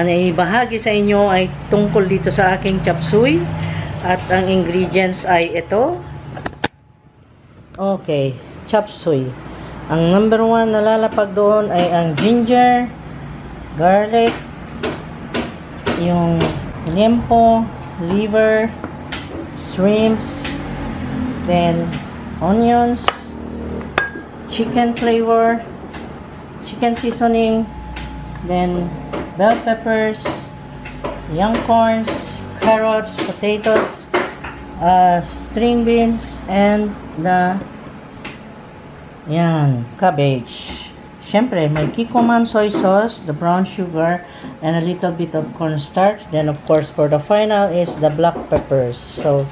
ibahagi sa inyo ay tungkol dito sa aking chop suey. At ang ingredients ay ito. Okay, chop suey. Ang number 1 na lalapag doon ay ang ginger, garlic, yung liempo, liver, shrimps, then onions, chicken flavor, chicken seasoning, then bell peppers, young corns, carrots, potatoes, string beans, and the cabbage. Siyempre, may Kikkoman soy sauce, the brown sugar, and a little bit of cornstarch. Then, of course, for the final is the black peppers. So,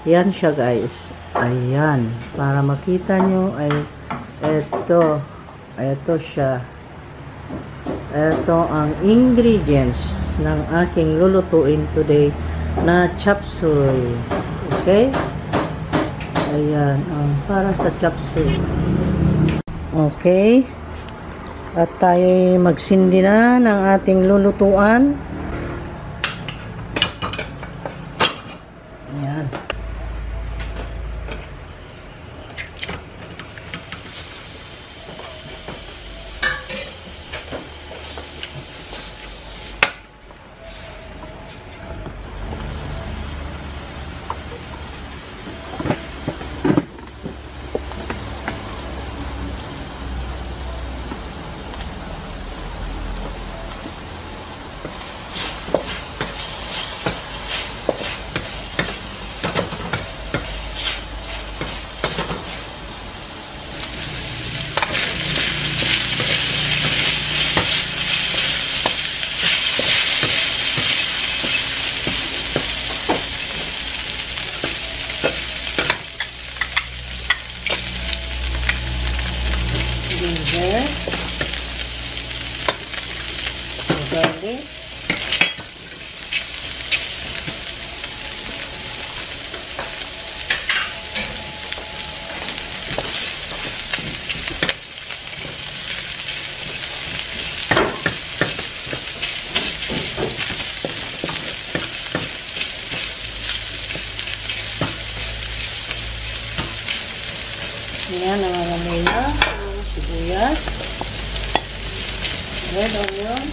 yan siya, guys. Ayan. Para makita nyo ay ito. Ito siya. Ito ang ingredients ng aking lulutuin today na chop suey. Okay? Ayan. Para sa chop suey. Okay. At tayo magsindi na ng ating lulutuan. Ayan. Ginger, garlic, yan, namaramay na sibuyas, red onion,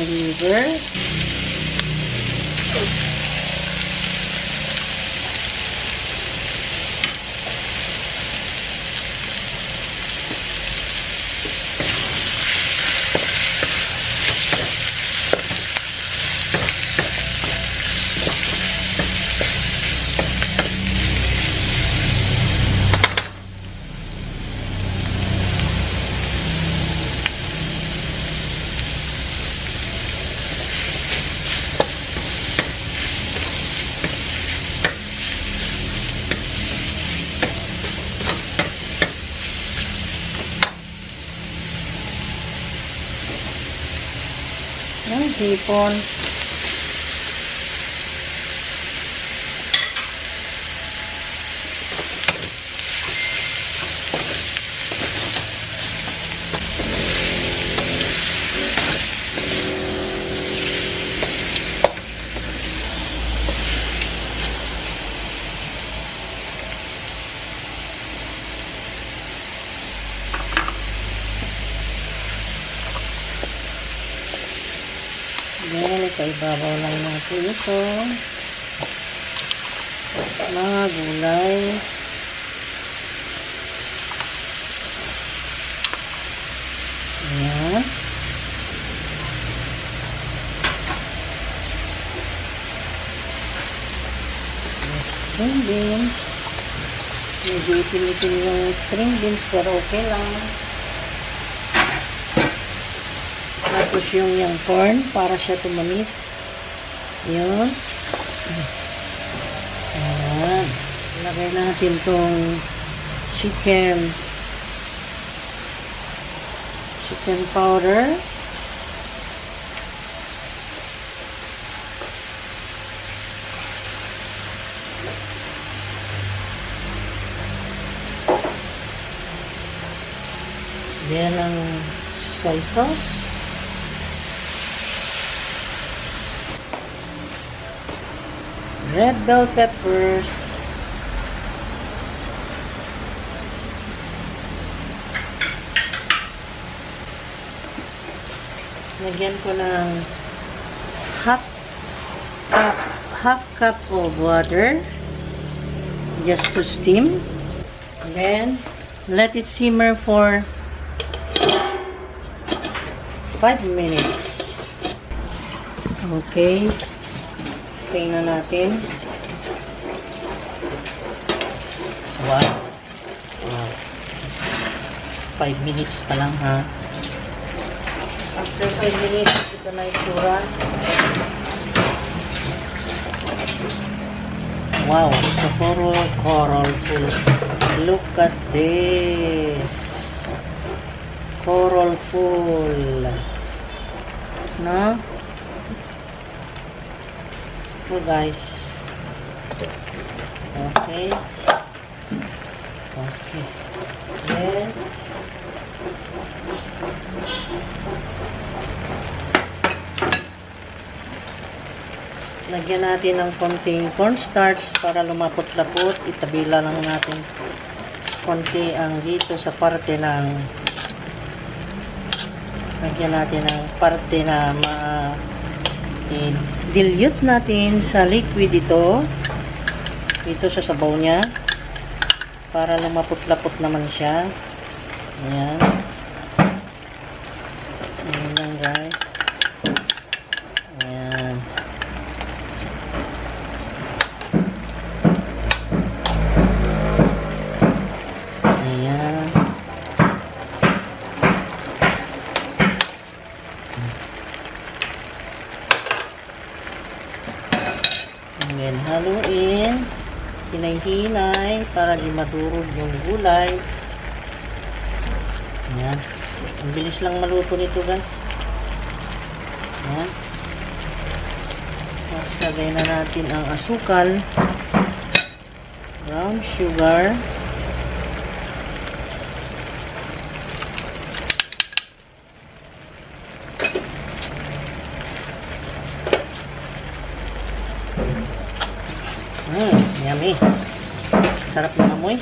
liver, ng hipon, then ipaibabaw lang natin ito mga gulay, ayan, string beans, Medyo itim-itim yung string beans pero okay lang. Tapos yung corn para siya tumamis. Yun. Ayan. Lagay natin tong chicken powder. Then ang soy sauce. Red bell peppers. Lagyan ko ng half cup of water just to steam. And then let it simmer for 5 minutes. Okay. Tingnan natin. Wow. 5 minutes pa lang ha. After 5 minutes, ito na itsura. Wow, it's a colorful. Look at this. Colorful. No? So guys. Okay. Okay. Then lagyan natin ng konting cornstarch para lumapot-lapot. Itabila lang natin konti ang dito sa parte ng lagyan natin ng parte na dilute natin sa liquid dito sa sabaw niya para lumapot-lapot naman siya. Ayan. Ayan lang guys. Ayan. Ayan. Ayan, haluin. Hinay-hinay para di madurog yung gulay. Ayan. Ang bilis lang maluto nito guys. Ayan. Tapos lagay na natin ang asukal, brown sugar, yummy. Sarap ng amoy.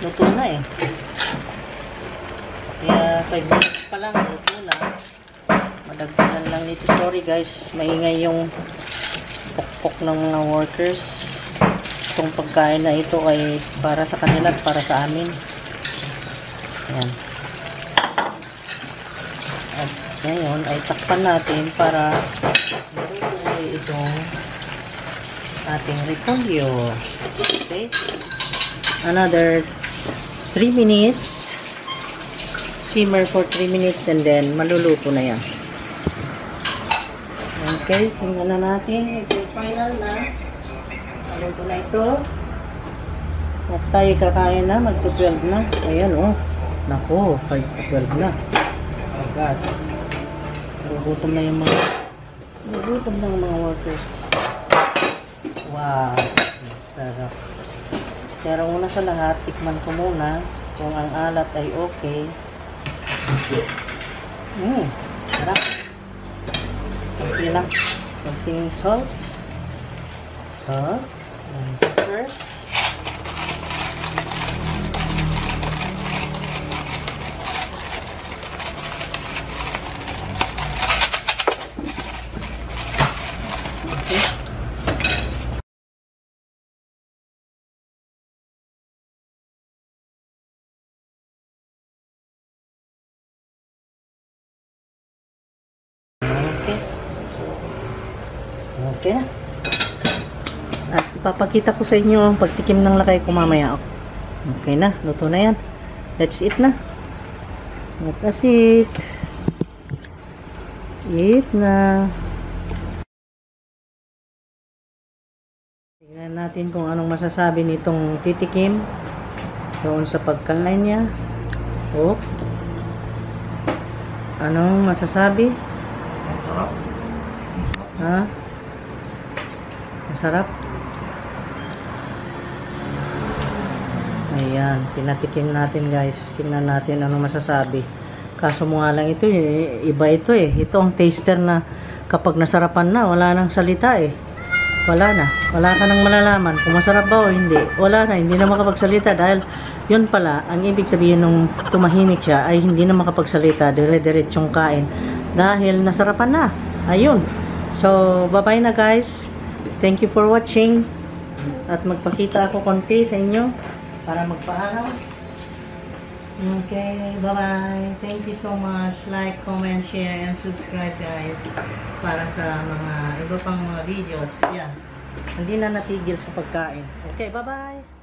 Luto na eh. Kaya 5 minutes pa lang, luto na. Madagdagan lang nito. Sorry guys, maingay yung pokpok ng mga workers. Itong pagkain na ito ay para sa kanila at para sa amin. Ayan. At ngayon ay takpan natin para maluto itong ating repolyo. Okay. Another 3 minutes. Simmer for 3 minutes and then maluluto na yan. Okay. Tingnan na natin. Ito yung final na. Maluto na ito. At tayo kakain na. Mag-12 na. Ayan oh. Naku. 5-12 na. Oh God. Gugutom na yung mga workers. Wow, sarap. Pero una sa lahat, tikman ko muna kung ang alat ay okay. Sarap. Okay lang. Konting salt. And pepper. Okay na. At papakita ko sa inyo ang pagtikim ng lakay ko mamaya. Okay na, luto na yan. Let's eat na. Let us eat. Eat na. Tingnan natin kung anong masasabi nitong titikim doon sa pagkain niya. Oh. Anong masasabi? Masarap. Ha? Masarap? Ayan, pinatikim natin guys. Tingnan natin anong masasabi. Kaso mo nga lang ito, iba ito eh. Ito ang taster na kapag nasarapan na, wala nang salita eh. Wala na. Wala ka nang malalaman kung masarap ba o hindi. Wala na, hindi na makapagsalita dahil yun pala, ang ibig sabihin nung tumahimik siya ay hindi na makapagsalita, dire-diretsong kain dahil nasarapan na. Ayun. So, bye-bye na guys. Thank you for watching. At magpakita ako konti sa inyo para magpaalam. Okay, bye-bye. Thank you so much. Like, comment, share, and subscribe guys para sa mga iba pang mga videos. Yan. Hindi na natigil sa pagkain. Okay, bye-bye.